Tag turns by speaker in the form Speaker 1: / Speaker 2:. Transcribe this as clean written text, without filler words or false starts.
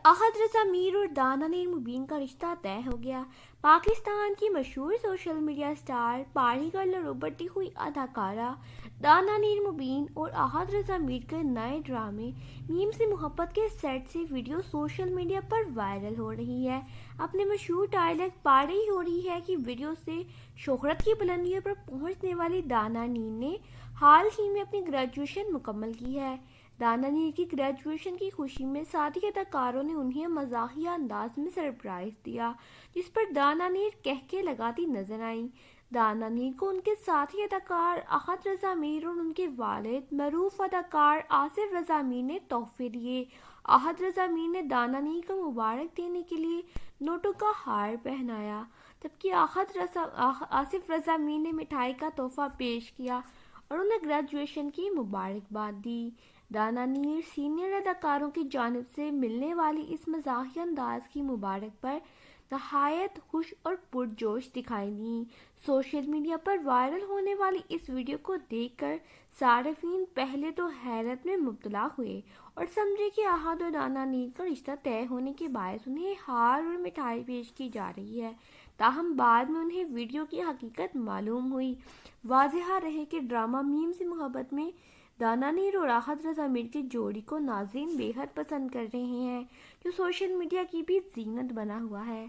Speaker 1: अहद रज़ा मीर और दाना नीर मुबीन का रिश्ता तय हो गया। पाकिस्तान की मशहूर सोशल मीडिया स्टार, पढ़ी गर्ल और उभरती हुई अदाकारा दाना नीर मुबीन और अहद रज़ा मीर के नए ड्रामे मीम से मोहब्बत के सेट से वीडियो सोशल मीडिया पर वायरल हो रही है। अपने मशहूर डायलॉग पारी हो रही है कि वीडियो से शोहरत की बुलंदियों पर पहुंचने वाली दाना नीर ने हाल ही में अपनी ग्रेजुएशन मुकम्मल की है। दाना नीर की ग्रेजुएशन की खुशी में साथी अदाकारों ने उन्हें मजाहिया अंदाज में सरप्राइज दिया, जिस पर दाना नीर कहके लगाती नजर आई। दाना नीर को उनके साथी अदाकार अहद रज़ा मीर और उनके वालिद मरूफ अदाकार आसिफ रज़ा मीर ने तोहफे दिए। अहद रज़ा मीर ने दाना नीर को मुबारक देने के लिए नोटों का हार पहनाया, जबकि आसिफ रज़ा मीर ने मिठाई का तोहफा पेश किया और उन्हें ग्रेजुएशन की मुबारकबाद दी। दाना नीर सीनियर अदाकारों की जानिब से मिलने वाली इस मज़ाहिया अंदाज की मुबारक पर नहायत खुश और पुरजोश दिखाई दी। सोशल मीडिया पर वायरल होने वाली इस वीडियो को देखकर सारिफीन पहले तो हैरत में मुब्तला हुए और समझे कि अहद और दाना नीर का रिश्ता तय होने के बायस उन्हें हार और मिठाई पेश की जा रही है। ताहम बाद में उन्हें वीडियो की हकीकत मालूम हुई। वाज़ेह रहे कि ड्रामा मीम से मोहब्बत में दाना नीर और अहद रज़ा मीर की जोड़ी को नाज़रीन बेहद पसंद कर रहे हैं, जो सोशल मीडिया की भी जीनत बना हुआ है।